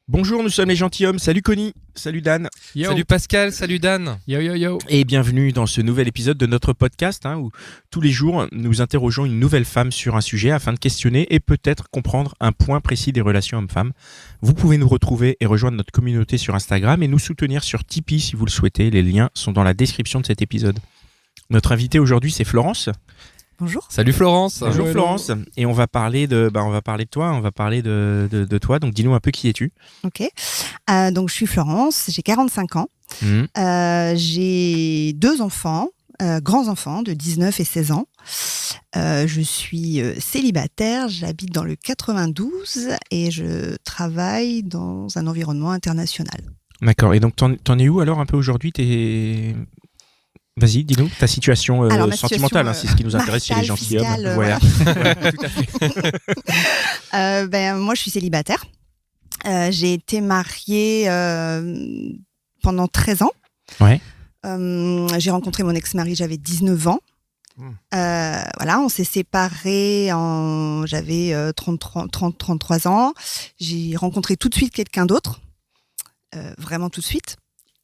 Bonjour, nous sommes les gentilshommes. Salut Connie, salut Dan. Yo. Salut Pascal, salut Dan. Yo yo yo. Et bienvenue dans ce nouvel épisode de notre podcast où tous les jours nous interrogeons une nouvelle femme sur un sujet afin de questionner et peut-être comprendre un point précis des relations hommes-femmes. Vous pouvez nous retrouver et rejoindre notre communauté sur Instagram et nous soutenir sur Tipeee si vous le souhaitez. Les liens sont dans la description de cet épisode. Notre invitée aujourd'hui, c'est Florence. Bonjour. Salut Florence. Bonjour Florence. Et on va parler de toi, on va parler de toi. Donc dis-nous un peu qui es-tu. Ok. Donc je suis Florence, j'ai 45 ans. J'ai 2 enfants, grands enfants de 19 et 16 ans. Je suis célibataire, j'habite dans le 92 et je travaille dans un environnement international. D'accord. Et donc t'en es où alors un peu aujourd'hui? Vas-y, dis-nous ta situation sentimentale, c'est ce qui nous intéresse chez les gentilshommes. Voilà. Tout à fait. Moi, je suis célibataire. J'ai été mariée pendant 13 ans. Ouais. J'ai rencontré mon ex-mari, j'avais 19 ans. Voilà, on s'est séparés j'avais 33 ans. J'ai rencontré tout de suite quelqu'un d'autre. Vraiment tout de suite.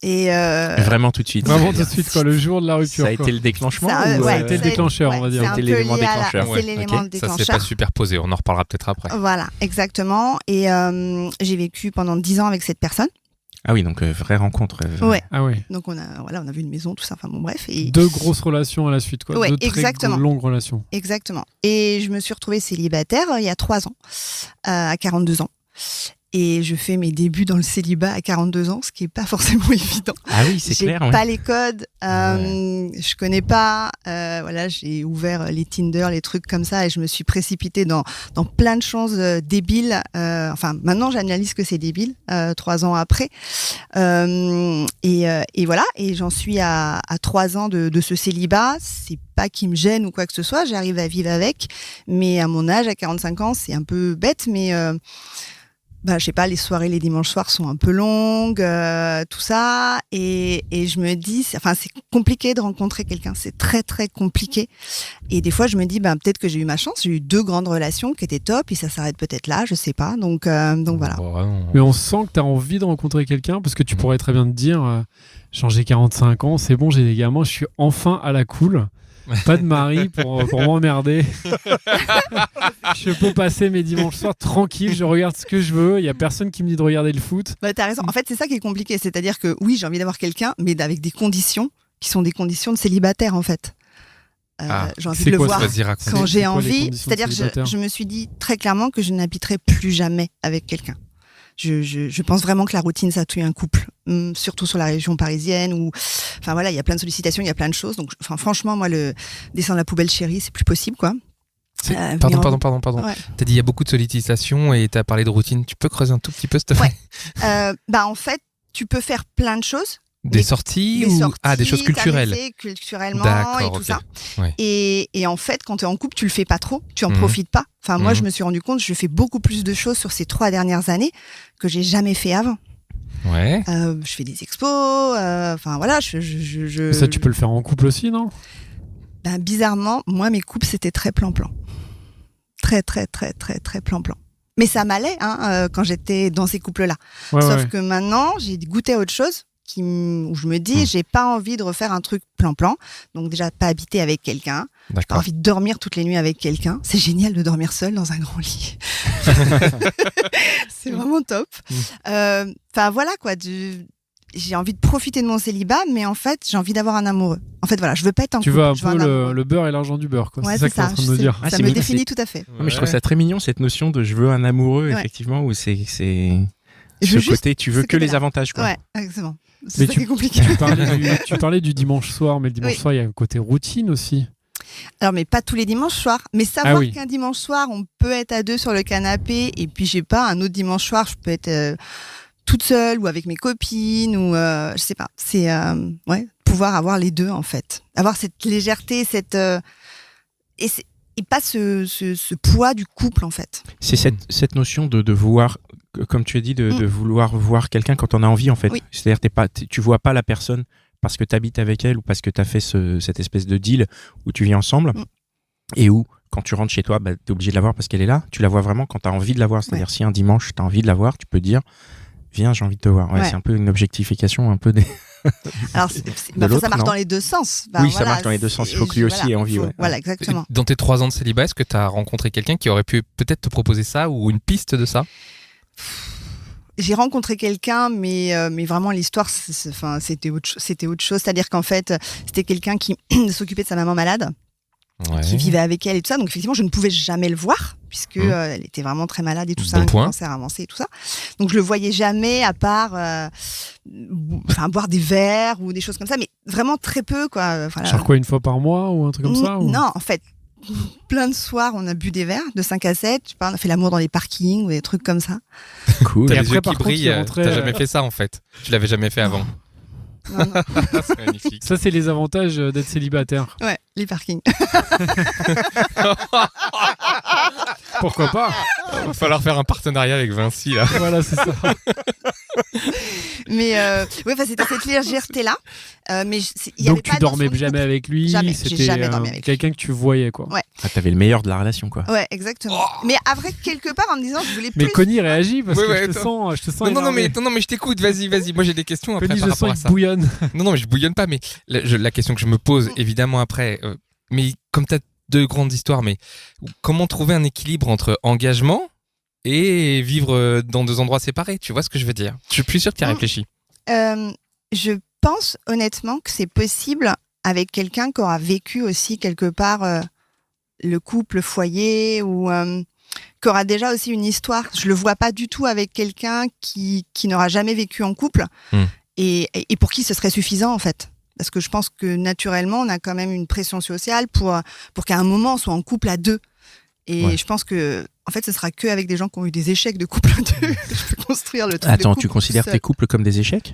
Vraiment tout de suite. Vraiment tout de suite, quoi, le jour de la rupture. Ça a été le déclenchement ça a été le déclencheur, on va dire. C'est l'élément déclencheur. C'est l'élément déclencheur. Ça s'est pas superposé, on en reparlera peut-être après. Voilà, exactement. Et j'ai vécu pendant 10 ans avec cette personne. Ah oui, donc vraie rencontre. Ouais. Ah ouais. Donc on a vu une maison, tout ça. Enfin bon, bref. Et... 2 grosses relations à la suite, quoi. Ouais, 2 très exactement. longues relations. Exactement. Et je me suis retrouvée célibataire il y a 3 ans, à 42 ans. Et je fais mes débuts dans le célibat à 42 ans, ce qui est pas forcément évident. Ah oui, c'est clair. J'ai pas les codes, je connais pas. Voilà, j'ai ouvert les Tinder, les trucs comme ça, et je me suis précipitée dans plein de choses débiles. Enfin, maintenant, j'analyse que c'est débile. 3 ans après, et voilà. Et j'en suis à 3 ans de ce célibat. C'est pas qui me gêne ou quoi que ce soit. J'arrive à vivre avec, mais à mon âge, à 45 ans, c'est un peu bête, mais je sais pas, les soirées, les dimanches soirs sont un peu longues, tout ça, et je me dis, c'est compliqué de rencontrer quelqu'un, c'est très très compliqué, et des fois je me dis, peut-être que j'ai eu ma chance, j'ai eu 2 grandes relations qui étaient top, et ça s'arrête peut-être là, je sais pas, donc voilà. Mais on sent que t'as envie de rencontrer quelqu'un, parce que tu pourrais très bien te dire, j'ai 45 ans, c'est bon, j'ai des gamins, je suis enfin à la cool. Pas de mari pour m'emmerder. Je peux passer mes dimanches soirs tranquille, je regarde ce que je veux, il y a personne qui me dit de regarder le foot. T'as raison, en fait c'est ça qui est compliqué, c'est-à-dire que oui, j'ai envie d'avoir quelqu'un, mais avec des conditions qui sont des conditions de célibataire en fait. J'ai envie de le voir quand j'ai envie, c'est-à-dire que je me suis dit très clairement que je n'habiterai plus jamais avec quelqu'un. Je pense vraiment que la routine, ça tue un couple, surtout sur la région parisienne où, enfin voilà, il y a plein de sollicitations, il y a plein de choses. Donc, franchement, moi, le descendre la poubelle chérie, c'est plus possible, quoi. Pardon. Ouais. T'as dit il y a beaucoup de sollicitations et t'as parlé de routine. Tu peux creuser un tout petit peu, s'il te plaît? En fait, tu peux faire plein de choses. Des sorties des choses culturelles. Culturellement et tout ça. Ouais. Et en fait, quand tu es en couple, tu le fais pas trop, tu en profites pas. Enfin, moi, je me suis rendu compte, je fais beaucoup plus de choses sur ces 3 dernières années que j'ai jamais fait avant. Ouais. Je fais des expos, enfin voilà, Ça, tu peux le faire en couple aussi, non? Bizarrement, moi, mes couples, c'était très plan-plan. Très, très, très, très, très plan-plan. Mais ça m'allait, quand j'étais dans ces couples-là. Sauf que maintenant, j'ai goûté à autre chose. Où je me dis, j'ai pas envie de refaire un truc plan-plan. Donc déjà, pas habiter avec quelqu'un. J'ai pas envie de dormir toutes les nuits avec quelqu'un. C'est génial de dormir seul dans un grand lit. C'est vraiment top. Enfin voilà quoi. J'ai envie de profiter de mon célibat, mais en fait, j'ai envie d'avoir un amoureux. En fait, voilà, je veux pas être en couple. Tu veux un peu le beurre et l'argent du beurre, quoi. Ouais, c'est ça que t'es en train de me dire. Ça me définit tout à fait. Ouais. Mais je trouve ça très mignon, cette notion de je veux un amoureux, effectivement, où c'est... Ce côté, tu veux que les avantages, quoi. Ouais, exactement. C'est ça qui est compliqué. Tu parlais du dimanche soir, mais le dimanche soir, il y a un côté routine aussi. Alors, mais pas tous les dimanches soirs. Mais savoir qu'un dimanche soir, on peut être à 2 sur le canapé, et puis, je sais pas, un autre dimanche soir, je peux être toute seule ou avec mes copines, ou je sais pas. C'est, pouvoir avoir les deux, en fait. Avoir cette légèreté, et pas ce poids du couple, en fait. C'est cette notion de vouloir, comme tu as dit, de vouloir voir quelqu'un quand on a envie, en fait. Oui. C'est-à-dire tu vois pas la personne parce que tu habites avec elle ou parce que tu as fait cette espèce de deal où tu vis ensemble et où, quand tu rentres chez toi, tu es obligé de la voir parce qu'elle est là. Tu la vois vraiment quand tu as envie de la voir. C'est-à-dire si un dimanche, tu as envie de la voir, tu peux dire Viens, j'ai envie de te voir. Ouais. C'est un peu une objectification, un peu des. Alors, ça marche dans les deux sens. Ça marche dans les deux sens. Il faut que lui aussi ait envie. Voilà, exactement. Dans tes 3 ans de célibat, est-ce que tu as rencontré quelqu'un qui aurait pu peut-être te proposer ça ou une piste de ça ? J'ai rencontré quelqu'un, mais vraiment l'histoire, c'était autre chose. C'est-à-dire qu'en fait, c'était quelqu'un qui s'occupait de sa maman malade, qui vivait avec elle et tout ça. Donc effectivement, je ne pouvais jamais le voir puisque elle était vraiment très malade et tout ça, un cancer avancé et tout ça. Donc je le voyais jamais à part, boire des verres ou des choses comme ça, mais vraiment très peu quoi. Genre quoi, une fois par mois ou un truc comme ça ou... Non, en fait. Plein de soirs, on a bu des verres de 5 à 7. On a fait l'amour dans les parkings ou des trucs comme ça. Cool. T'as et les après, yeux qui brillent. T'as jamais fait ça en fait. Tu l'avais jamais fait avant. Non. C'est magnifique. Ça, c'est les avantages d'être célibataire. Ouais, les parkings. Pourquoi pas ? Il va falloir faire un partenariat avec Vinci là. Voilà, c'est ça. Mais c'était cette légèreté-là. Donc tu dormais jamais avec lui. Jamais. C'était J'ai jamais dormi avec lui. quelqu'un que tu voyais quoi. Ouais. T'avais le meilleur de la relation quoi. Ouais, exactement. Mais après quelque part en me disant je voulais plus. Mais Connie réagit parce que je te sens non mais je t'écoute. Vas-y. Moi j'ai des questions après Connie, par je rapport à sens ça. Bouillonne. Non mais je bouillonne pas. Mais la question que je me pose évidemment après. Mais comme t'as 2 grandes histoires, mais comment trouver un équilibre entre engagement et vivre dans 2 endroits séparés, tu vois ce que je veux dire ? Je suis plus sûr que tu y as réfléchi. Je pense honnêtement que c'est possible avec quelqu'un qui aura vécu aussi quelque part le couple, le foyer, ou qui aura déjà aussi une histoire. Je le vois pas du tout avec quelqu'un qui n'aura jamais vécu en couple et pour qui ce serait suffisant en fait. Parce que je pense que naturellement, on a quand même une pression sociale pour qu'à un moment, on soit en couple à 2. Et je pense que, en fait, ce sera que avec des gens qui ont eu des échecs de couple à 2 que je peux construire le truc. Attends, tu considères tes couples comme des échecs ?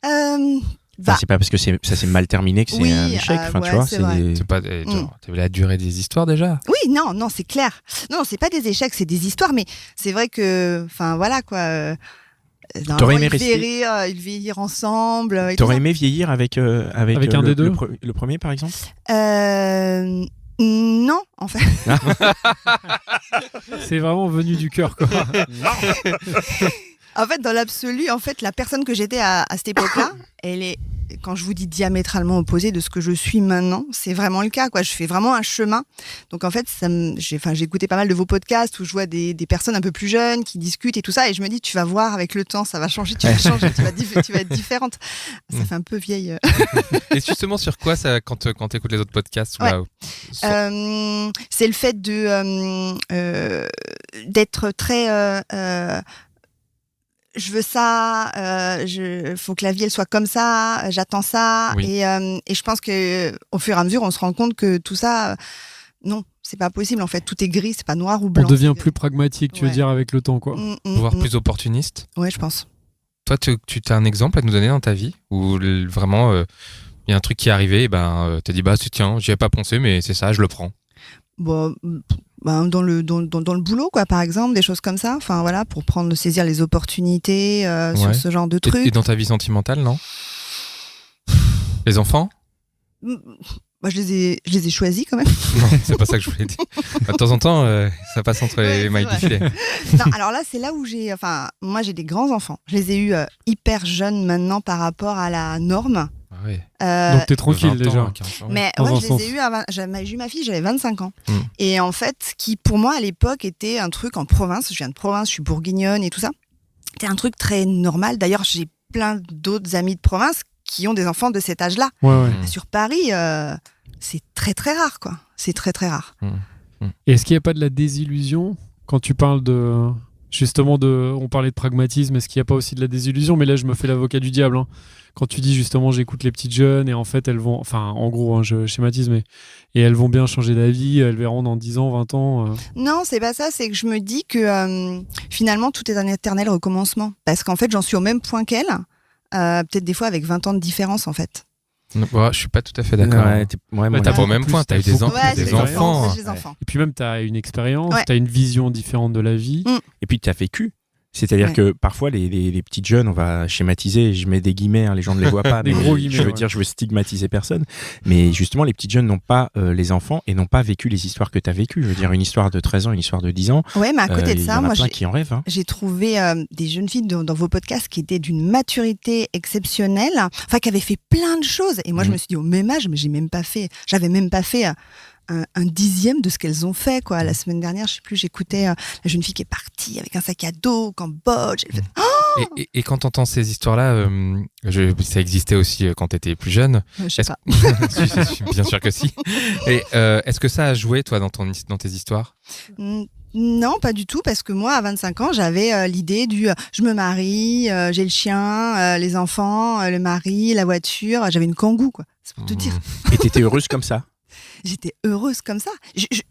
C'est pas parce que ça s'est mal terminé que c'est un échec. Tu vois, c'est pas genre, t'as vu la durée des histoires déjà ? Oui, non, c'est clair. Non, c'est pas des échecs, c'est des histoires. Mais c'est vrai que, voilà quoi. T'aurais aimé ils vieillir ensemble. T'aurais aimé vieillir avec un des deux le premier par exemple ? Non, en fait. C'est vraiment venu du cœur, quoi. Non. En fait, dans l'absolu, la personne que j'étais à cette époque-là, elle est, quand je vous dis diamétralement opposée de ce que je suis maintenant, c'est vraiment le cas, quoi. Je fais vraiment un chemin. Donc, en fait, j'ai écouté pas mal de vos podcasts où je vois des personnes un peu plus jeunes qui discutent et tout ça. Et je me dis, tu vas voir avec le temps, ça va changer, tu vas changer, tu vas être différente. Ça fait un peu vieille. Et justement, sur quoi ça, quand t'écoutes les autres podcasts c'est le fait d'être très... je veux ça, faut que la vie elle soit comme ça, j'attends ça, et je pense que au fur et à mesure on se rend compte que tout ça, non, c'est pas possible en fait, tout est gris, c'est pas noir ou blanc. On devient plus pragmatique, tu veux dire, avec le temps quoi. Voire plus opportuniste. Ouais, je pense. Toi, tu as un exemple à nous donner dans ta vie où vraiment il y a un truc qui est arrivé, et t'as dit tiens, j'y avais pas pensé, mais c'est ça, je le prends. Bon. Dans le boulot quoi, par exemple, des choses comme ça, pour saisir les opportunités sur ce genre de trucs. Et dans ta vie sentimentale, non? Les enfants? Je les ai choisis quand même. Non, c'est pas ça que je voulais dire. De temps en temps, ça passe entre les mailles du filet. Non, alors là, c'est là où moi j'ai des grands enfants. Je les ai eus hyper jeunes maintenant par rapport à la norme. Ah oui. Donc t'es tranquille déjà. Mais ouais, j'ai eu ma fille, j'avais 25 ans. Et en fait, qui pour moi à l'époque était un truc en province. Je viens de province, je suis bourguignonne et tout ça. C'était un truc très normal. D'ailleurs, j'ai plein d'autres amis de province qui ont des enfants de cet âge-là. Ouais. Sur Paris, c'est très très rare, quoi. C'est très très rare. Et est-ce qu'il n'y a pas de la désillusion quand tu parles de... Justement, on parlait de pragmatisme, est-ce qu'il n'y a pas aussi de la désillusion? Mais là, je me fais l'avocat du diable. Quand tu dis justement, j'écoute les petites jeunes et en fait, elles vont... Enfin, en gros, je schématise, mais... Et elles vont bien changer d'avis, elles verront dans 10 ans, 20 ans... Non, c'est pas ça. C'est que je me dis que finalement, tout est un éternel recommencement. Parce qu'en fait, j'en suis au même point qu'elle. Peut-être des fois avec 20 ans de différence, en fait. Je suis pas tout à fait d'accord. T'as pas au même point, t'as eu des enfants. J'ai des enfants. Et puis même, t'as une expérience, t'as une vision différente de la vie. Et puis t'as vécu. C'est-à-dire Ouais. que parfois les petites jeunes, on va schématiser, je mets des guillemets, hein, les gens ne les voient pas, Des mais gros guillemets, je veux ouais. dire, je veux stigmatiser personne, mais justement les petites jeunes n'ont pas les enfants et n'ont pas vécu les histoires que tu as vécues. Je veux dire, une histoire de 13 ans, une histoire de 10 ans, Ouais, mais à côté de il y ça, en a moi, plein qui en rêvent. Hein. j'ai trouvé des jeunes filles dans vos podcasts qui étaient d'une maturité exceptionnelle, enfin qui avaient fait plein de choses. Et moi, je me suis dit au même âge, mais j'avais même pas fait un dixième de ce qu'elles ont fait, quoi. La semaine dernière, je sais plus, j'écoutais la jeune fille qui est partie avec un sac à dos au Cambodge. Elle fait, Et quand t'entends ces histoires-là, ça existait aussi quand t'étais plus jeune. je sais pas. Si, bien sûr que si. Et est-ce que ça a joué, toi, dans tes histoires? Non, pas du tout, parce que moi, à 25 ans, j'avais l'idée du je me marie, j'ai le chien, les enfants, le mari, la voiture. J'avais une Kangoo, quoi. C'est pour te dire. Et t'étais heureuse comme ça? J'étais heureuse comme ça.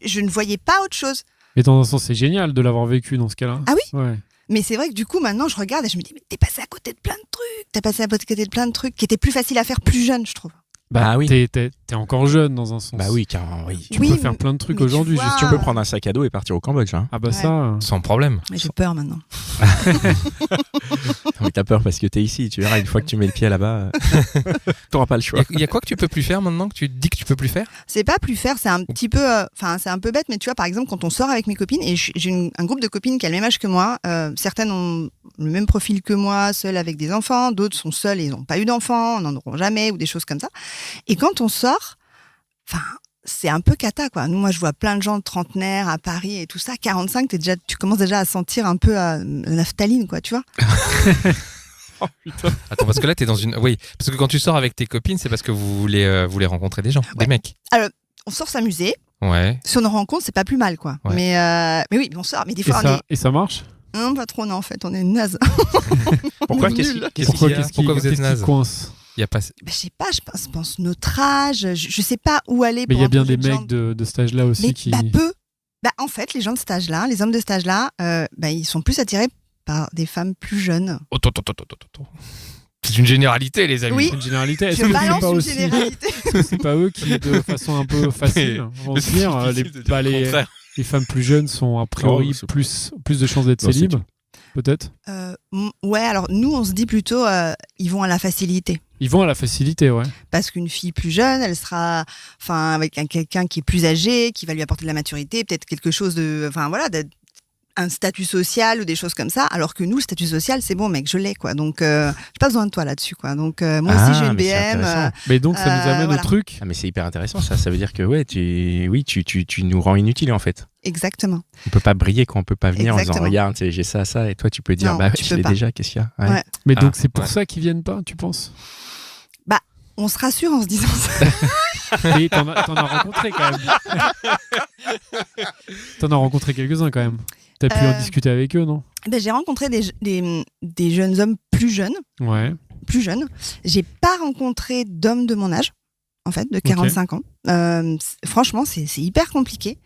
Je ne voyais pas autre chose. Et dans un sens, c'est génial de l'avoir vécu dans ce cas-là. Ah oui? Ouais. Mais c'est vrai que du coup, maintenant, je regarde et je me dis, mais t'es passé à côté de plein de trucs. T'as passé à côté de plein de trucs qui étaient plus faciles à faire plus jeune, je trouve. Bah Ah oui. t'es encore jeune dans un sens. Bah oui, car oui. Tu Oui, peux faire plein de trucs mais tu aujourd'hui. vois- juste- Tu peux prendre un sac à dos et partir au Cambodge. Hein. Ah bah Ouais. ça. Sans problème. Mais j'ai peur maintenant. Non, mais t'as peur parce que t'es ici. Tu verras, une fois que tu mets le pied là-bas, t'auras pas le choix. Il y a quoi que tu peux plus faire maintenant que tu te dis que tu peux plus faire? C'est pas plus faire, c'est un petit peu, c'est un peu bête, mais tu vois, par exemple, quand on sort avec mes copines, et j'ai un groupe de copines qui a le même âge que moi, certaines ont le même profil que moi, seules avec des enfants, d'autres sont seules et ils n'ont pas eu d'enfants, n'en auront jamais, ou des choses comme ça. Et quand on sort, enfin, c'est un peu cata, quoi. Nous, moi, je vois plein de gens trentenaires à Paris et tout ça. 45, tu commences déjà à sentir un peu la naphtaline, quoi, tu vois. Oh putain. Attends, parce que là, t'es dans une. Oui, parce que quand tu sors avec tes copines, c'est parce que vous voulez rencontrer des gens, Ouais. des mecs. On sort s'amuser. Ouais. Si on en rencontre, c'est pas plus mal, quoi. Ouais. Mais oui, on sort. Mais des fois, Et ça marche? Non, pas trop, non, en fait, on est naze. Pourquoi? On est Qu'est-ce nuls. qu'il Pourquoi y a qu'est-ce qui Pourquoi vous êtes qu'est-ce qui naze? coince? Il y a pas. Je sais pas, je pense notre âge, je sais pas où aller. Mais il pour y a un bien projet des de mecs de cet âge-là aussi Mais qui. peu. En fait, les gens de cet âge-là, les hommes de cet âge-là, ils sont plus attirés par des femmes plus jeunes. Attends. C'est une généralité, les amis. Oui. C'est une généralité. Est-ce Je que c'est balance pas une aussi généralité. est-ce que c'est pas eux qui, de façon un peu facile, vont se dire les femmes plus jeunes sont a priori Oh, c'est- plus de chances d'être Non, c'est célibes, peut-être. Ouais, alors nous, on se dit plutôt, ils vont à la facilité. Ils vont à la facilité, ouais. Parce qu'une fille plus jeune, elle sera, avec quelqu'un qui est plus âgé, qui va lui apporter de la maturité, peut-être quelque chose de, un statut social ou des choses comme ça. Alors que nous, le statut social, c'est bon, mec, je l'ai, quoi. Donc, j'ai pas besoin de toi là-dessus, quoi. Donc, moi Ah, aussi, j'ai une mais c'est BM. intéressant. Mais donc ça nous amène voilà. au truc. Ah mais c'est hyper intéressant ça. Ça veut dire que ouais, tu nous rends inutiles en fait. Exactement. On peut pas briller quand on peut pas venir en Exactement. disant regarde, tu sais, j'ai ça et toi tu peux dire Non, bah tu je peux l'ai pas. déjà, qu'est-ce qu'il y a? Ouais. Mais Ah, donc c'est pour ouais. ça qu'ils viennent pas, tu penses? On se rassure en se disant ça. Et t'en as rencontré quand même. T'en as rencontré quelques-uns quand même. T'as pu en discuter avec eux, non? J'ai rencontré des jeunes hommes plus jeunes. J'ai pas rencontré d'hommes de mon âge, en fait, de 45 ans. Franchement, c'est hyper compliqué.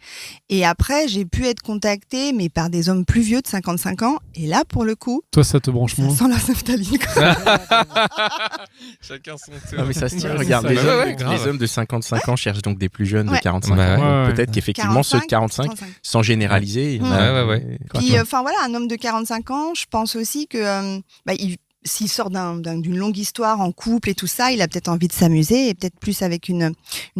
Et après, j'ai pu être contactée, mais par des hommes plus vieux de 55 ans. Et là, pour le coup, Toi, ça te branche ça moins. sent la naphtaline, quoi. Chacun son tour. Ah mais ça se tient, Ouais, regarde, c'est les, ça. hommes, Ouais, grave. les hommes de 55 ans cherchent donc des plus jeunes de Ouais. 45 Bah ans. ouais. Donc Ouais. peut-être qu'effectivement ceux de 45, 35. sans généraliser, il y en Ouais, a- ouais. quoi, Puis, tu vois. voilà, un homme de 45 ans, je pense aussi que s'il sort d'une longue histoire en couple et tout ça, il a peut-être envie de s'amuser et peut-être plus avec une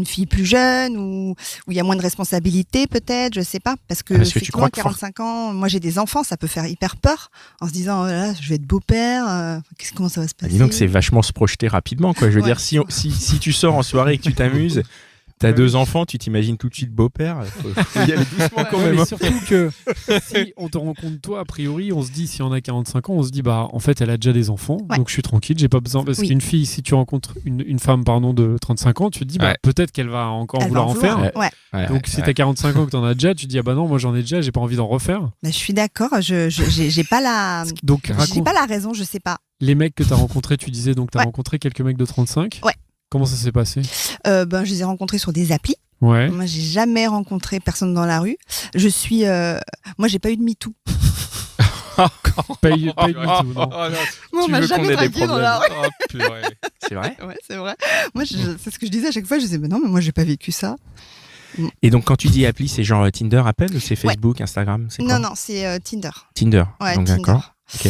fille plus jeune ou où il y a moins de responsabilités peut-être, je sais pas. Parce que Parce que tu effectivement, crois que 45 ans, moi j'ai des enfants, ça peut faire hyper peur en se disant, oh là là, je vais être beau-père, comment ça va se Bah, passer? dis donc c'est vachement se projeter rapidement quoi. Je veux Ouais. dire si tu sors en soirée et que tu t'amuses, t'as deux enfants, tu t'imagines tout de suite beau-père. Faut y aller doucement quand Ouais, même. mais hein. surtout que si on te rencontre toi, a priori, on se dit, si on a 45 ans, on se dit, bah, en fait, elle a déjà des enfants, Ouais. donc je suis tranquille, j'ai pas besoin. Parce Oui. qu'une fille, si tu rencontres une femme, de 35 ans, tu te dis, bah, Ouais. peut-être qu'elle va encore Elle va vouloir en faire. Ouais. Ouais. Ouais, Donc, ouais, si ouais. t'as 45 ans que t'en as déjà, tu te dis, ah bah non, moi j'en ai déjà, j'ai pas envie d'en refaire. Bah, je suis d'accord, j'ai pas la, Donc, j'ai raconte, pas la raison, je sais pas. les mecs que t'as rencontrés, tu disais, donc t'as Ouais. rencontré quelques mecs de 35. Ouais. Comment ça s'est passé? Je les ai rencontrés sur des applis. Ouais. Moi, j'ai jamais rencontré personne dans la rue. Moi, j'ai pas eu de MeToo. Pas eu de MeToo, non. Moi, on Tu m'a veux qu'on jamais ait des dragué dans la rue. C'est vrai. Ouais, c'est vrai. Moi, c'est ce que je disais à chaque fois. Je disais, mais non, mais moi, j'ai pas vécu ça. Et donc quand tu dis appli, c'est genre Tinder, Apple ou c'est Facebook, Instagram, c'est quoi? Non, c'est Tinder. Tinder. Ouais, Donc Tinder. d'accord. Ok.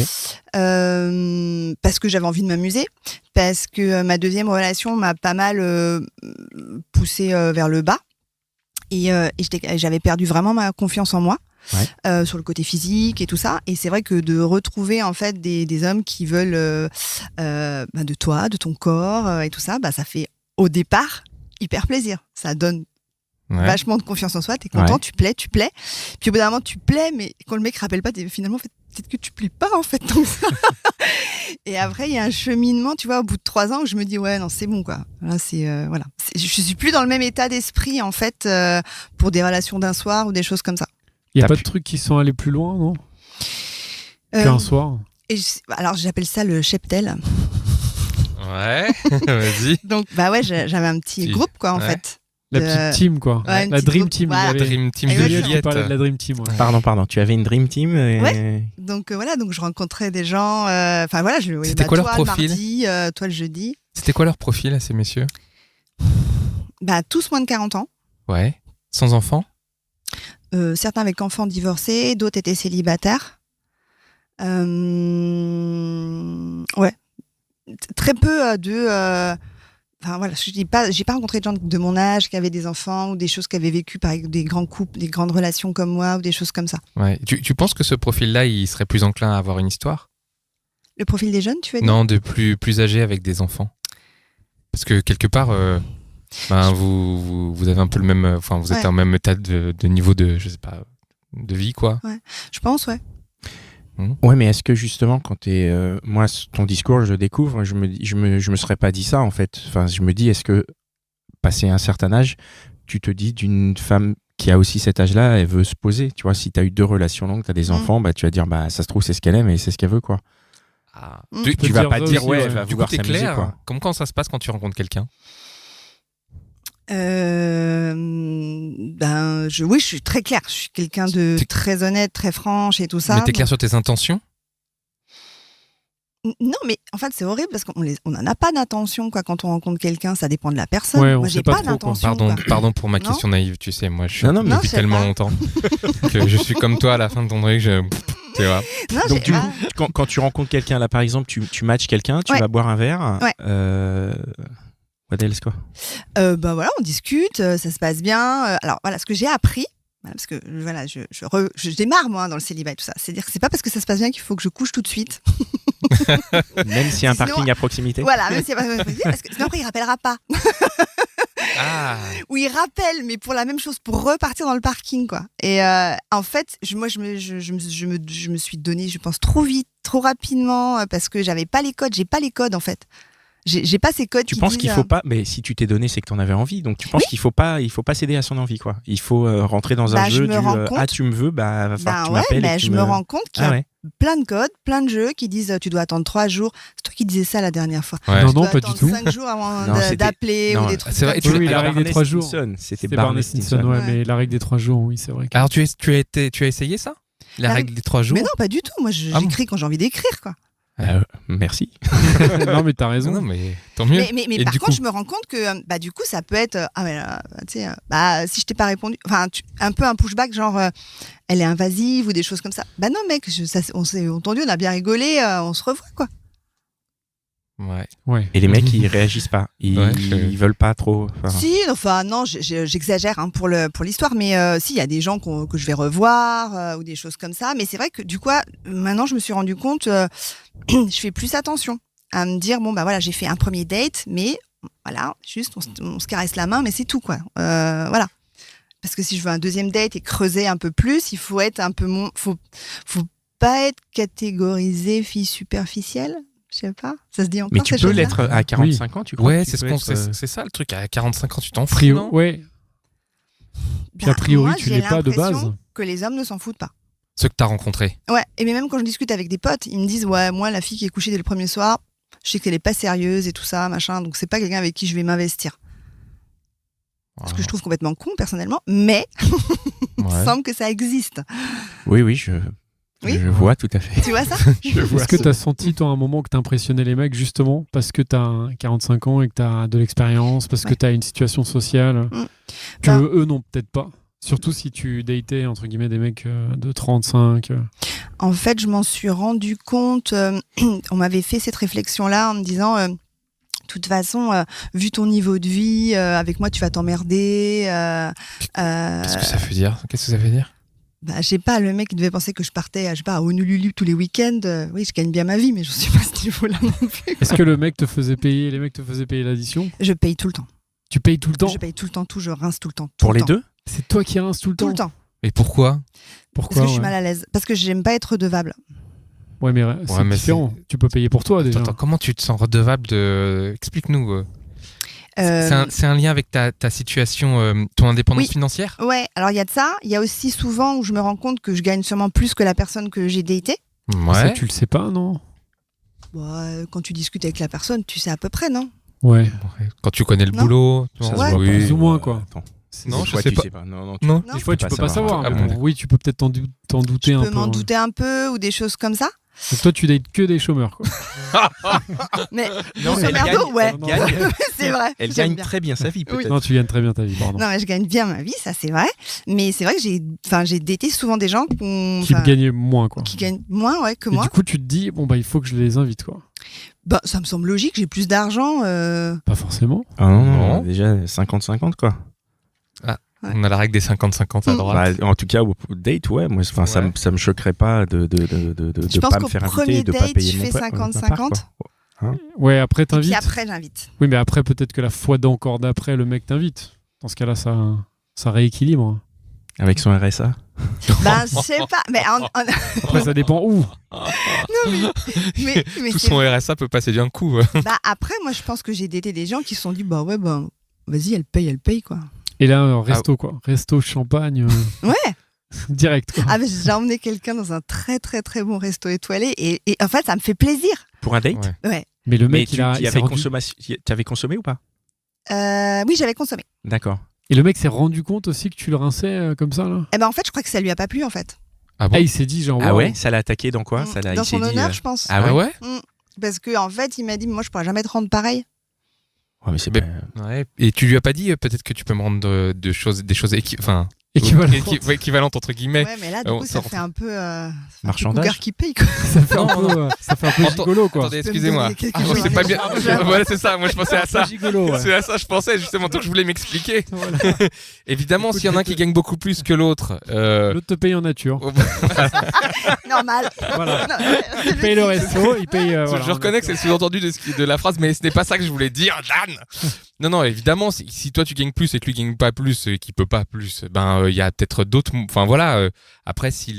Parce que j'avais envie de m'amuser, parce que ma deuxième relation m'a pas mal poussée vers le bas, et j'avais perdu vraiment ma confiance en moi. Ouais. Sur le côté physique et tout ça, et c'est vrai que de retrouver en fait des hommes qui veulent de toi, de ton corps et tout ça, ça fait au départ hyper plaisir, ça donne vachement de confiance en soi, t'es content, tu plais, puis au bout d'un moment tu plais, mais quand le mec rappelle pas, finalement en fait, peut-être que tu plais pas en fait tant que ça. Et après il y a un cheminement, tu vois, au bout de 3 ans, où je me dis ouais non c'est bon quoi, là voilà, je suis plus dans le même état d'esprit en fait pour des relations d'un soir ou des choses comme ça. Il n'y a pas de trucs qui sont allés plus loin, non qu'un soir. Alors j'appelle ça le cheptel. Ouais, vas-y. Donc ouais, j'avais un petit groupe quoi en fait. La petite team quoi, ouais, la Dream Team. Voilà. Dream Team de Juliette qui Juliette. parlait de la Dream Team. Ouais. Pardon, tu avais une Dream Team Ouais. Donc voilà, donc je rencontrais des gens. Enfin voilà, C'était quoi leur toi, profil le mardi, toi le jeudi. C'était quoi leur profil à ces messieurs? Tous moins de 40 ans. Ouais. Sans enfants? Certains avec enfants divorcés, d'autres étaient célibataires. Ouais. Très peu Enfin voilà, je dis pas, j'ai pas rencontré de gens de mon âge qui avaient des enfants ou des choses qui avaient vécu par des grands couples, des grandes relations comme moi ou des choses comme ça. Ouais. Tu penses que ce profil-là, il serait plus enclin à avoir une histoire? Le profil des jeunes, tu veux dire? Non, de plus âgés avec des enfants. Parce que quelque part, vous avez un peu le même, enfin vous êtes en même état de niveau de, je sais pas, de vie quoi. Ouais, je pense, ouais. Ouais, mais est-ce que justement, quand moi, ton discours, je le découvre, je me serais pas dit ça en fait. Enfin, je me dis, est-ce que passé un certain âge, tu te dis d'une femme qui a aussi cet âge-là, elle veut se poser. Tu vois, si tu as eu 2 relations longues, tu as des enfants, tu vas dire, ça se trouve, c'est ce qu'elle aime et c'est ce qu'elle veut quoi. Tu vas pas dire, elle va vouloir s'amuser clair, quoi. Comment ça se passe quand tu rencontres quelqu'un? Oui, je suis très claire. Je suis quelqu'un de très honnête, très franche et tout ça. Mais t'es clair sur tes intentions? Non, mais en fait, c'est horrible parce qu'on n'en a pas d'intention quoi. Quand on rencontre quelqu'un, ça dépend de la personne. Ouais, moi, j'ai pas d'intention. Pardon pour ma question naïve, tu sais, moi je suis non, mais depuis tellement longtemps que je suis comme toi à la fin de ton truc. Tu vois. Non, donc du coup, quand tu rencontres quelqu'un là, par exemple, tu matches quelqu'un, tu vas boire un verre. Ouais. What else quoi? Voilà, on discute, ça se passe bien. Alors voilà, ce que j'ai appris. Parce que voilà, je démarre moi dans le célibat et tout ça. C'est-à-dire que c'est pas parce que ça se passe bien qu'il faut que je couche tout de suite. Même s'il y a un parking à proximité. Voilà, même s'il y a un parking à proximité, parce que sinon après il rappellera pas. Ou il rappelle, mais pour la même chose, pour repartir dans le parking quoi. Et en fait, je me suis donné, je pense trop vite, trop rapidement, parce que j'avais pas les codes. J'ai pas les codes en fait. J'ai pas ces codes. Tu penses qu'il faut pas, mais si tu t'es donné, c'est que tu en avais envie. Donc tu penses qu'il faut pas céder à son envie quoi. Il faut rentrer dans un jeu tu me veux, va falloir que tu m'appelles. Mais je me rends compte qu'il y a plein de codes, plein de jeux qui disent tu dois attendre 3 jours. C'est toi qui disais ça la dernière fois. Ouais. Non, pas du tout. 5 jours avant d'appeler ou des trucs. C'est vrai. Oui, la règle des 3 jours. C'était Barney Stinson, ouais, mais la règle des 3 jours, oui, c'est vrai. Alors tu as essayé ça? La règle des 3 jours? Mais non, pas du tout. Moi, j'écris quand j'ai envie d'écrire quoi. Merci. Non mais t'as raison. Non mais tant mieux. Mais par contre, je me rends compte que du coup, ça peut être si je t'ai pas répondu, enfin un peu un pushback genre elle est invasive ou des choses comme ça. Non mec, on s'est entendu, on a bien rigolé, on se revoit quoi. Ouais. Et les mecs ils réagissent pas, ils veulent pas trop. Si, non, j'exagère pour l'histoire, mais si il y a des gens que je vais revoir ou des choses comme ça, mais c'est vrai que du coup maintenant je me suis rendu compte, je fais plus attention à me dire voilà j'ai fait un premier date, mais voilà juste on se caresse la main, mais c'est tout quoi. Voilà. Parce que si je veux un deuxième date et creuser un peu plus, il faut être un peu faut pas être catégorisé fille superficielle. Je sais pas, ça se dit encore. Mais tu peux l'être à 45 ans, tu crois? Ouais, c'est ça le truc. À 45 ans, tu t'en fous, non? Ouais. Puis a priori, tu l'es pas de base. Que les hommes ne s'en foutent pas. Ceux que t'as rencontrés. Ouais, et même quand je discute avec des potes, ils me disent moi la fille qui est couchée dès le premier soir, je sais qu'elle est pas sérieuse et tout ça, machin, donc c'est pas quelqu'un avec qui je vais m'investir. Ce que je trouve complètement con personnellement, mais il semble que ça existe. Oui, je vois tout à fait. Tu vois ça? Est-ce que tu as senti, toi, à un moment que tu impressionnais les mecs, justement, parce que tu as 45 ans et que tu as de l'expérience, parce que tu as une situation sociale que eux n'ont peut-être pas? Surtout si tu datais, entre guillemets, des mecs de 35. En fait, je m'en suis rendu compte, on m'avait fait cette réflexion-là en me disant, de toute façon, vu ton niveau de vie, avec moi, tu vas t'emmerder. Qu'est-ce que ça veut dire ? Qu'est-ce que ça veut dire ? Bah, je sais pas, le mec il devait penser que je partais, je sais pas, à Honolulu tous les week-ends. Oui, je gagne bien ma vie, mais je suis pas à ce niveau-là non plus. Est-ce que les mecs te faisaient payer l'addition ? Je paye tout le temps. Tu payes tout le temps ? Je paye tout le temps, tout, je rince tout le temps. Pour les deux ? C'est toi qui rinces tout le temps ? Tout le temps. Et pourquoi ? Pourquoi ? Parce que je suis mal à l'aise. Parce que j'aime pas être redevable. Ouais, mais c'est différent. Tu peux payer pour toi déjà. Attends, comment tu te sens redevable de... Explique-nous. C'est un lien avec ta situation, ton indépendance financière ? Ouais, alors il y a de ça. Il y a aussi souvent où je me rends compte que je gagne sûrement plus que la personne que j'ai datée. Ouais. Ça, tu le sais pas, non ? Quand tu discutes avec la personne, tu sais à peu près, non ? Ouais. Quand tu connais le Non. boulot. Ça se Ouais. voit Plus pas. ou moins, quoi. Attends. Non, Des je fois, sais tu pas. sais pas. Non, Non. Des fois, tu peux pas savoir. Ah mais bon. Oui, tu peux peut-être t'en douter Je un peux peu. m'en ouais. douter un peu ou des choses comme ça. Donc toi, tu dates que des chômeurs, quoi. Mais Non, grosso elle merdo, gagne- ouais. elle gagne- C'est vrai. Elle j'aime gagne bien. très bien sa vie, peut-être. Non, tu gagnes très bien ta vie, pardon. Non, mais je gagne bien ma vie, ça c'est vrai. Mais c'est vrai que j'ai daté souvent des gens Qui gagnent moins, quoi. qui gagnent moins que Et moi. du coup, tu te dis, bon, bah, il faut que je les invite, quoi. Bah, ça me semble logique, j'ai plus d'argent. Pas forcément. Ah non, Non. déjà 50-50, quoi. On a la règle des 50-50 à droite. Bah, en tout cas, au date, ouais. Moi, enfin, Ouais. ça me choquerait pas de Je pense pas me qu'au faire inviter premier et de pas date, payer je mon fais part, 50-50. quoi. Ouais, après, Et puis t'invites. après, j'invite. Oui, mais après, peut-être que la fois d'encore d'après, le mec t'invite. Dans ce cas-là, ça rééquilibre. Avec son RSA. Ben, je sais pas. Mais, Après, ça dépend où. mais Tout c'est son RSA peut passer d'un coup. Bah après, moi, je pense que j'ai daté des gens qui se sont dit, bah ouais, bah vas-y, elle paye, quoi. Et là, resto, quoi. Resto, champagne. Ouais. Direct, quoi. Ah, mais j'ai emmené quelqu'un dans un très, très, très bon resto étoilé et en fait, ça me fait plaisir. Pour un date Ouais. Ouais. Mais le Mais mec, tu il s'est avais rendu... t'avais consommé ou pas? Oui, j'avais consommé. D'accord. Et le mec s'est rendu compte aussi que tu le rinçais comme ça, là. Eh ben, en fait, je crois que ça lui a pas plu, en fait. Ah bon ? Ah, il s'est dit, genre, Ah wow. ouais? Ça l'a attaqué dans quoi? Ça l'a, Dans il s'est son dit, honneur, je pense. Ah ouais? Parce que en fait, il m'a dit, moi, je pourrais jamais te rendre pareil. Ouais, mais c'est Mais- pas... Ouais. Et tu lui as pas dit peut-être que tu peux me rendre des choses Équivalent. équivalentes entre guillemets. Ouais, mais là, du on coup, ça sort. fait un peu. Marchandage. Cougar qui paye, quoi. Ça fait un peu gigolo, quoi. Attendez, excusez-moi. donner quelque Ah, chose. c'est pas bien. Voilà, c'est ça. Moi, je pensais à ça. Gigolo, ouais. C'est à ça, je pensais justement. Donc, je voulais m'expliquer. Voilà. Évidemment, Écoute, s'il y en a un qui gagne beaucoup plus que l'autre, L'autre te paye en nature. Normal. Voilà. Non, c'est Il paye le resto, il paye. je voilà, reconnais que c'est le sous-entendu de la phrase, mais ce n'est pas ça que je voulais dire, Dan. Non, évidemment, si toi tu gagnes plus et que lui gagne pas plus et qu'il peut pas plus, ben il y a peut-être d'autres. Enfin voilà. Après, si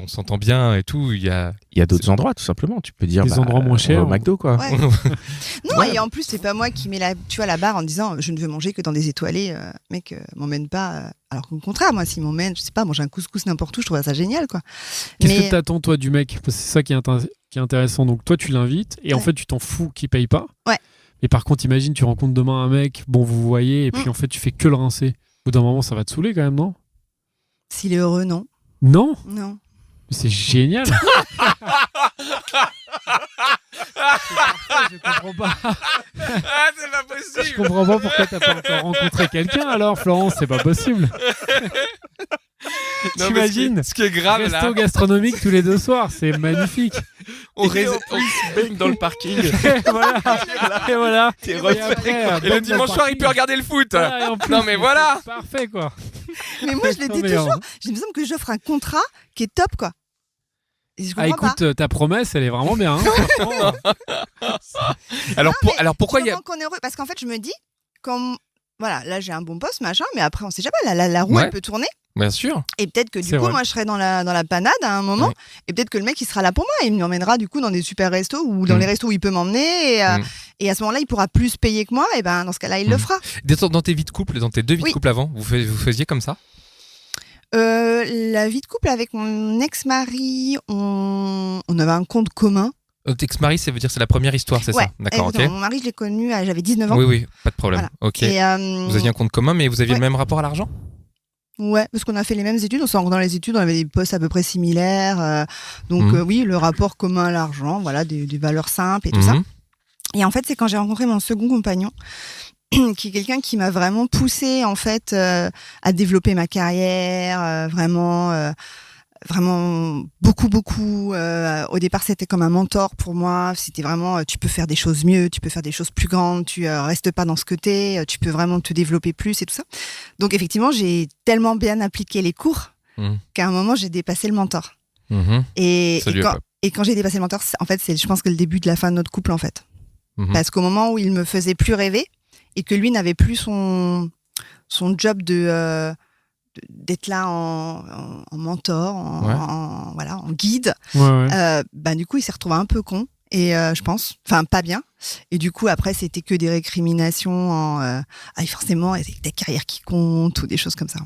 on s'entend bien et tout, il y a. Il y a d'autres endroits, tout simplement. Tu peux dire. Des endroits moins chers. Au McDo, quoi. Ouais. Non, et en plus, c'est pas moi qui mets la barre en disant je ne veux manger que dans des étoilés. Mec, m'emmène pas. Alors qu'au contraire, moi, s'il m'emmène, je sais pas, manger un couscous n'importe où, je trouve ça génial, quoi. Qu'est-ce que t'attends, toi, du mec? Parce que c'est ça qui est intéressant. Donc, toi, tu l'invites et en Ouais. fait, tu t'en fous qu'il paye pas. Ouais. Mais par contre, imagine, tu rencontres demain un mec, bon, vous voyez, et puis en fait, tu fais que le rincer. Au bout d'un moment, ça va te saouler quand même, non? S'il est heureux, non. Non? Non. Mais c'est génial! Je comprends pas. Ah, c'est pas Je possible. comprends pas pourquoi t'as pas encore rencontré quelqu'un alors, Florence, c'est pas possible. Non, mais T'imagines? ce qui est grave là. Resto gastronomique tous les 2 soirs, c'est magnifique. On baigne dans le parking. Et voilà. Et voilà. T'es Et refait. après, Et le dimanche soir, il peut regarder le foot. Voilà, et en plus, Non, mais voilà. c'est parfait, quoi. Mais moi, je le Non, dis mais toujours. alors. Il me semble que j'offre un contrat qui est top, quoi. Et je Ah, comprends écoute, ta promesse, elle est vraiment bien. Hein, franchement. Alors, alors pourquoi pas. il y a. Comment qu'on est heureux. Parce qu'en fait, je me dis, comme. Voilà, là, j'ai un bon poste, machin, mais après, on sait jamais. La roue, Ouais. elle peut tourner. Bien sûr. Et peut-être que du C'est coup, vrai. moi, je serai dans la panade à un moment. Ouais. Et peut-être que le mec, il sera là pour moi. Il m'emmènera du coup dans des super restos ou dans les restos où il peut m'emmener. Et à ce moment-là, il pourra plus payer que moi. Et ben, dans ce cas-là, il le fera. Dans tes vies de couple, dans tes 2 vies de Oui. couple avant, vous faisiez comme ça? La vie de couple avec mon ex-mari, on avait un compte commun. Ex-mari, ça veut dire c'est la première histoire, c'est Ouais, ça? D'accord, ok. exactement. Mon mari, je l'ai connu, j'avais 19 ans. Oui, pas de problème. Voilà. Ok. Et, Vous aviez un compte commun, mais vous aviez ouais. le même rapport à l'argent? Ouais, parce qu'on a fait les mêmes études, on s'en dans les études, on avait des postes à peu près similaires. Donc oui, le rapport commun à l'argent, voilà, des valeurs simples et tout ça. Et en fait, c'est quand j'ai rencontré mon second compagnon qui est quelqu'un qui m'a vraiment poussée en fait à développer ma carrière, vraiment beaucoup. Au départ, c'était comme un mentor pour moi. C'était vraiment, tu peux faire des choses mieux, tu peux faire des choses plus grandes, tu restes pas dans ce que t'es, tu peux vraiment te développer plus et tout ça. Donc effectivement, j'ai tellement bien appliqué les cours qu'à un moment, j'ai dépassé le mentor. Et quand j'ai dépassé le mentor, en fait, c'est, je pense, que le début de la fin de notre couple, en fait. Parce qu'au moment où il me faisait plus rêver et que lui n'avait plus son job d'être là en mentor, en guide, du coup, il s'est retrouvé un peu con. Et je pense, enfin pas bien. Et du coup, après, c'était que des récriminations forcément, c'est ta carrière qui compte ou des choses comme ça.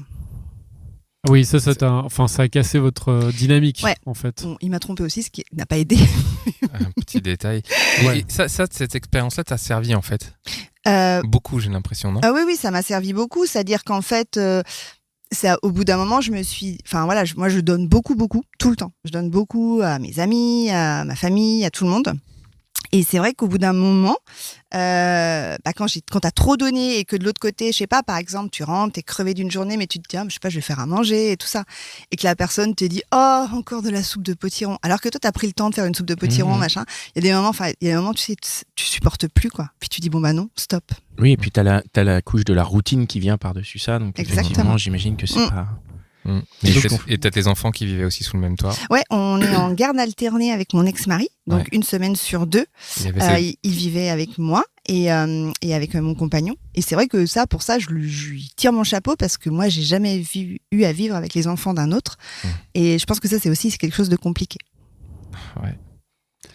Oui, ça a cassé votre dynamique, en fait. Bon, il m'a trompé aussi, ce qui n'a pas aidé. Un petit détail. Et cette expérience-là t'a servi, en fait beaucoup, j'ai l'impression, non ? Oui, ça m'a servi beaucoup. C'est-à-dire qu'en fait, au bout d'un moment, je me suis... Enfin, voilà, moi, je donne beaucoup, tout le temps. Je donne beaucoup à mes amis, à ma famille, à tout le monde. Et c'est vrai qu'au bout d'un moment, quand t'as trop donné et que de l'autre côté, je sais pas, par exemple, tu rentres, t'es crevé d'une journée, mais tu te dis, je sais pas, je vais faire à manger et tout ça. Et que la personne te dit, oh, encore de la soupe de potiron. Alors que toi, t'as pris le temps de faire une soupe de potiron, machin. Il y a des moments, tu sais, tu supportes plus, quoi. Puis tu dis, bon, non, stop. Oui, et puis t'as la couche de la routine qui vient par-dessus ça. Donc, effectivement, j'imagine que c'est pas... Et t'as tes enfants qui vivaient aussi sous le même toit ? Ouais, on est en garde alternée avec mon ex-mari, donc une semaine sur 2. Il vivait avec moi et avec mon compagnon. Et c'est vrai que pour ça, je lui tire mon chapeau parce que moi, j'ai jamais eu à vivre avec les enfants d'un autre. Et je pense que ça, c'est quelque chose de compliqué.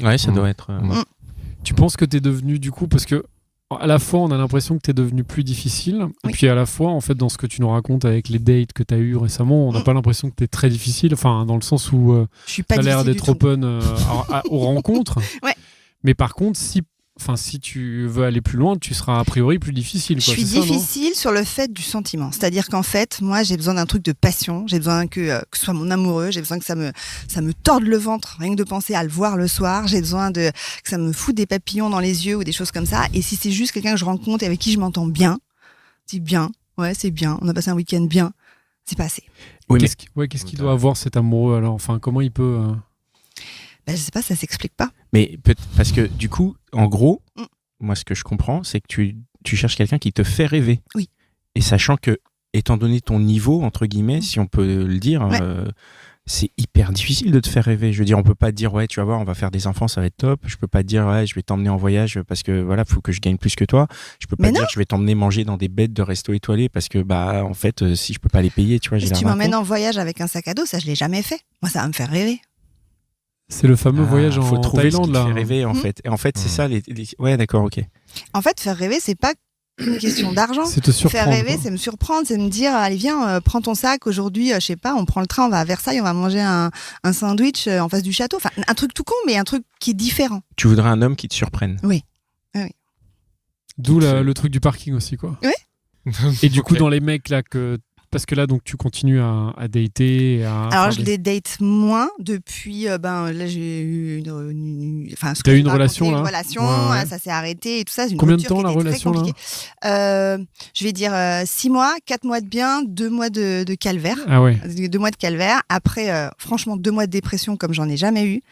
Ouais, ça doit être... Tu penses que t'es devenu, du coup, parce que à la fois, on a l'impression que t'es devenu plus difficile, et puis à la fois, en fait, dans ce que tu nous racontes avec les dates que t'as eu récemment, on n'a pas l'impression que t'es très difficile, enfin, dans le sens où t'as l'air d'être open aux rencontres. Mais par contre, si tu veux aller plus loin, tu seras a priori plus difficile. Je suis difficile sur le fait du sentiment. C'est-à-dire qu'en fait, moi, j'ai besoin d'un truc de passion. J'ai besoin que ce soit mon amoureux. J'ai besoin que ça me torde le ventre, rien que de penser à le voir le soir. J'ai besoin que ça me foute des papillons dans les yeux ou des choses comme ça. Et si c'est juste quelqu'un que je rencontre et avec qui je m'entends bien, c'est bien. Ouais, c'est bien. On a passé un week-end bien. C'est pas assez. Qu'est-ce qu'il doit avoir cet amoureux alors ? Enfin, comment il peut... Je sais pas, ça s'explique pas. Mais parce que du coup, en gros, moi ce que je comprends, c'est que tu cherches quelqu'un qui te fait rêver. Oui. Et sachant que, étant donné ton niveau, entre guillemets, si on peut le dire, c'est hyper difficile de te faire rêver. Je veux dire, on peut pas te dire, tu vas voir, on va faire des enfants, ça va être top. Je peux pas te dire, je vais t'emmener en voyage parce que voilà, faut que je gagne plus que toi. Je peux pas te dire, je vais t'emmener manger dans des bêtes de resto étoilés parce que, en fait, si je peux pas les payer, tu vois, j'ai si tu m'emmènes en voyage avec un sac à dos, ça, je l'ai jamais fait. Moi, ça va me faire rêver. C'est le fameux voyage en Thaïlande, ce qui là. te fait rêver, en fait. Et en fait, c'est ça, ouais, d'accord, ok. En fait, faire rêver, c'est pas une question d'argent. C'est te surprendre. Faire rêver, c'est me surprendre, c'est me dire, allez, viens, prends ton sac, aujourd'hui, je sais pas, on prend le train, on va à Versailles, on va manger un sandwich en face du château. Enfin, un truc tout con, mais un truc qui est différent. Tu voudrais un homme qui te surprenne. Oui. D'où le truc du parking aussi, quoi. Oui. Et du coup, dans les mecs, là, parce que là, donc, tu continues à dater. Alors, je les date moins depuis. Là, j'ai eu t'as eu une relation, là. Une relation, ça s'est arrêté et tout ça. Combien de temps la relation, là ? Je vais dire 6 mois, 4 mois de bien, 2 mois de calvaire. Ah ouais. 2 mois de calvaire. Après, franchement, 2 mois de dépression comme j'en ai jamais eu.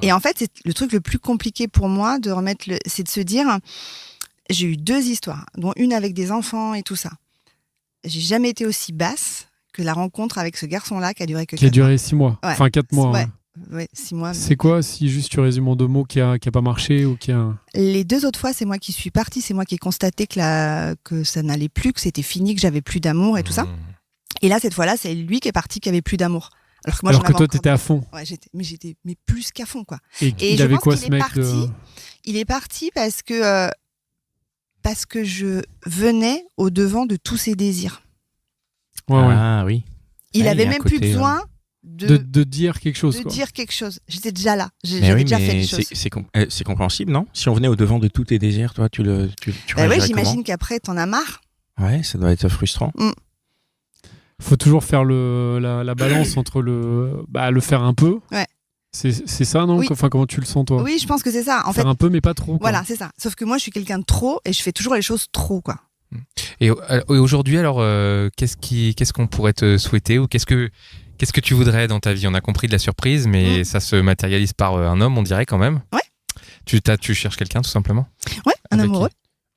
Et en fait, c'est le truc le plus compliqué pour moi de remettre c'est de se dire, j'ai eu 2 histoires, dont une avec des enfants et tout ça. J'ai jamais été aussi basse que la rencontre avec ce garçon-là qui a duré 6 mois. Ouais. Enfin, 4 mois. Ouais, 6 mois. C'est quoi, si juste tu résumes en 2 mots, qui a pas marché ou qui a... Les 2 autres fois, c'est moi qui suis partie, c'est moi qui ai constaté que ça n'allait plus, que c'était fini, que j'avais plus d'amour et tout ça. Et là, cette fois-là, c'est lui qui est parti, qui avait plus d'amour. Alors que toi, t'étais à fond. Ouais, j'étais plus qu'à fond, quoi. Et il avait quoi, ce mec Il est parti parce que je venais au devant de tous ses désirs. Ah oui. Il avait même plus besoin de dire quelque chose. Dire quelque chose. J'étais déjà là. J'avais déjà fait les choses. C'est compréhensible, non ? Si on venait au devant de tous tes désirs, toi, tu réagirais j'imagine qu'après, t'en as marre. Ouais, ça doit être frustrant. Faut toujours faire la balance entre le faire un peu. Ouais. C'est ça, non ? Oui. Enfin, comment tu le sens, toi ? Oui, je pense que c'est ça. Faire un peu, mais pas trop. Voilà, c'est ça. Sauf que moi, je suis quelqu'un de trop et je fais toujours les choses trop, quoi. Et aujourd'hui, alors, qu'est-ce qu'on pourrait te souhaiter ou qu'est-ce que tu voudrais dans ta vie? On a compris de la surprise, mais ça se matérialise par un homme, on dirait quand même. Ouais. Tu cherches quelqu'un, tout simplement? Ouais, un Avec amoureux.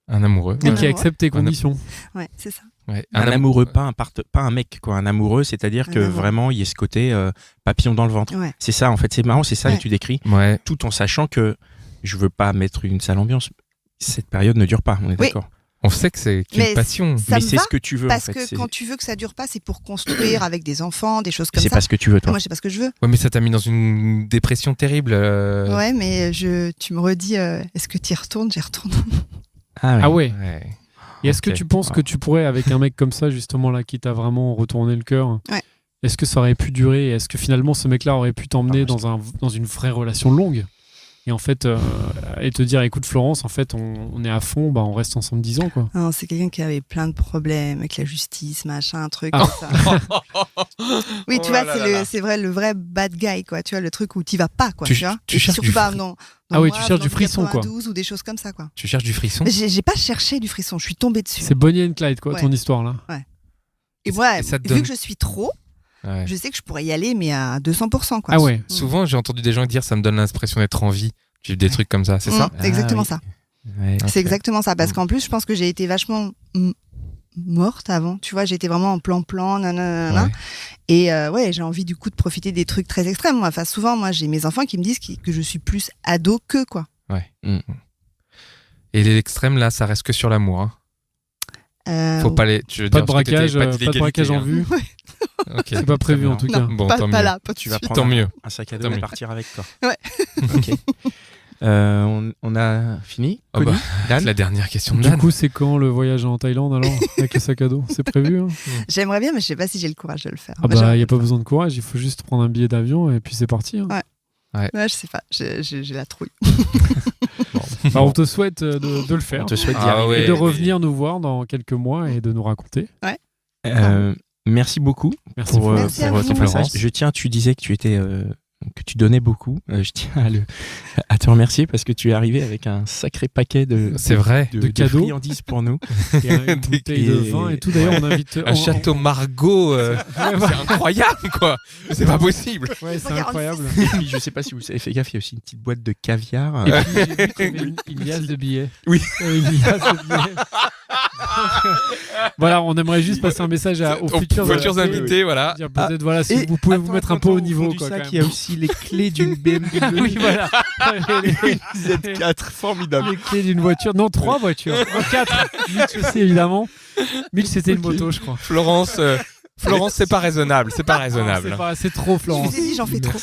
Un amoureux. Et Un qui amoureux. accepte tes conditions. Ouais, c'est ça. Ouais. Un amoureux, pas un mec, quoi. Un amoureux, c'est-à-dire que amoureux. vraiment, il y a ce côté papillon dans le ventre. Ouais. C'est ça, en fait, c'est marrant, c'est ça Ouais. que tu décris, Ouais. tout en sachant que je veux pas mettre une sale ambiance. Cette période ne dure pas, on est Oui. d'accord. On sait que c'est une Mais passion. Ça Mais me c'est va, ce que tu veux, parce en fait. que C'est quand tu veux que ça dure pas, c'est pour construire avec des enfants, des choses comme c'est ça. pas ce que tu veux, toi. Moi, je sais pas ce que je veux. Ouais, mais ça t'a mis dans une dépression terrible. Ouais, mais tu me redis, est-ce que tu y retournes? J'y retourne. Ah ouais. Ouais. Et est-ce que Ok. tu penses que tu pourrais, avec un mec comme ça, justement, là, qui t'a vraiment retourné le cœur, Ouais. est-ce que ça aurait pu durer? Est-ce que finalement, ce mec-là aurait pu t'emmener Ah, dans une vraie relation longue? Et en fait, et te dire, écoute, Florence, en fait, on est à fond, on reste ensemble 10 ans, quoi. Non, c'est quelqu'un qui avait plein de problèmes avec la justice, machin, un truc Ah. comme ça. Oui, tu Oh vois, là là là. c'est vrai, le vrai bad guy, quoi. Tu vois, le truc où t'y vas pas, quoi. Tu- Tu vois. tu Et cherches surtout du pas fri- dans Ah oui, moi, tu cherches dans du frisson, quoi. 92 ou des choses comme ça, quoi. Tu cherches du frisson? Mais j'ai pas cherché du frisson, je suis tombée dessus. C'est Bonnie and Clyde, quoi, Ouais. ton histoire, là. Et moi, et ça te vu donne- que je suis trop, Ouais. je sais que je pourrais y aller, mais à 200%, quoi. Ah ouais. Souvent, j'ai entendu des gens dire ça me donne l'impression d'être en vie. Tu vis des trucs comme ça, c'est ça? C'est exactement Ah, ça. Ouais. Ok. C'est exactement ça. Parce Mm. qu'en plus, je pense que j'ai été vachement morte avant. Tu vois, j'étais vraiment en plan, nanana. Ouais. Et ouais, j'ai envie du coup de profiter des trucs très extrêmes. Moi. Enfin, souvent, moi, j'ai mes enfants qui me disent que je suis plus ado que quoi. Ouais. Mm. Et l'extrême, là, ça reste que sur l'amour. Hein. Faut pas les. Tu veux Pas dire, de parce que t'étais braquage, pas de d'illégalité, braquage en hein. vue. Ok. C'est pas prévu, en tout cas. Bon, pas, tant pas mieux. là, pas tout Tu de vas suite. prendre Tant mieux. un sac à Tant dos et mieux. partir avec toi. Ouais. Ok. On a fini. Ah bah, Connu Dan La dernière question de Du Dan. coup, c'est quand le voyage en Thaïlande, alors, avec le sac à dos? C'est prévu, hein? J'aimerais bien, mais je sais pas si j'ai le courage de le faire. Ah Moi, bah, il n'y a pas besoin de courage, il faut juste prendre un billet d'avion et puis c'est parti, hein. ouais, je sais pas, j'ai la trouille. Alors, on te souhaite de le faire. On te souhaite d'y Ah arriver. ouais. Et de revenir nous voir dans quelques mois et de nous raconter. Merci beaucoup Merci. pour, Florence. Merci à pour vous. ton passage. Florence. Je tiens, tu disais que tu étais que tu donnais beaucoup. Je tiens à te remercier parce que tu es arrivé avec un sacré paquet C'est vrai. De cadeaux. friandises pour nous. Et une bouteille de vin et tout. D'ailleurs, on invite. Un château Margaux, Ouais, c'est incroyable, quoi. C'est pas possible. Ouais, c'est Regarde. incroyable. Et puis, je sais pas si vous avez fait gaffe, il y a aussi une petite boîte de caviar. Et puis, j'ai vu qu'il y avait une liasse de billets. Oui. Une liasse de billets. Voilà, on aimerait juste passer un message aux futurs invités, voilà. Dire peut-être, voilà, si Et vous pouvez vous attends, mettre un attends, peu au fond niveau, du quoi. sac, quand il y a même. aussi les clés d'une BMW. Ah oui, voilà. Une Z4, formidable. Les clés d'une voiture. Non, 3 voitures. 4. Mitch aussi, évidemment. Mitch, c'était une moto, je crois. Florence, c'est pas raisonnable. C'est pas raisonnable. C'est trop, Je Florence. vous ai dit, j'en fais trop.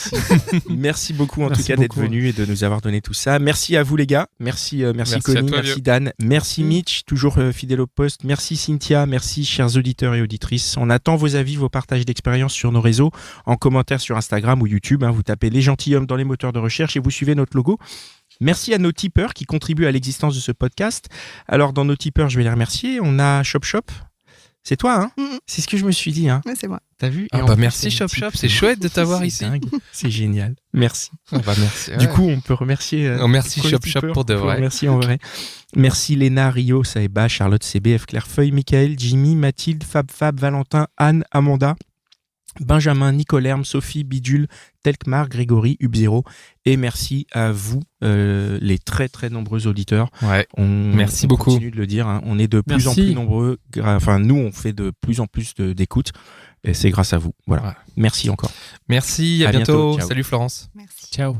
Merci beaucoup en Merci tout cas d'être beaucoup. venu et de nous avoir donné tout ça. Merci à vous les gars. Merci Merci à Connie, toi, merci vieux. Dan, merci Mitch, toujours fidèle au poste. Merci Cynthia, merci chers auditeurs et auditrices. On attend vos avis, vos partages d'expériences sur nos réseaux, en commentaire sur Instagram ou YouTube. Vous tapez Les Gentilshommes dans les moteurs de recherche et vous suivez notre logo. Merci à nos tipeurs qui contribuent à l'existence de ce podcast. Alors dans nos tipeurs, je vais les remercier. On a Shop Shop. C'est toi, hein? Mhm. C'est ce que je me suis dit, hein? Ouais, c'est moi. T'as vu? Ah Et en bah plus, merci c'est Shop une Shop, petite- c'est chouette de t'avoir C'est ici. dingue. C'est génial. Merci. Ah bah merci. Du ouais. coup, on peut remercier. Oh, merci quoi, Shop les Shop tipeurs pour de vrai. Merci en vrai. Merci Léna, Rio, Saeba, Charlotte, CBF, Clairefeuille, Michael, Jimmy, Mathilde, Fab, Valentin, Anne, Amanda, Benjamin, Nicolerme, Sophie, Bidule, Telkmar, Grégory, Ubzero. Et merci à vous, les très très nombreux auditeurs. Ouais. Merci on beaucoup. continue de le dire. Hein. On est de plus en Merci. plus nombreux. Enfin, nous, on fait de plus en plus d'écoutes. Et c'est grâce à vous. Voilà. Ouais. Merci encore. Merci, à À bientôt. bientôt. Ciao. Salut Florence. Merci. Ciao.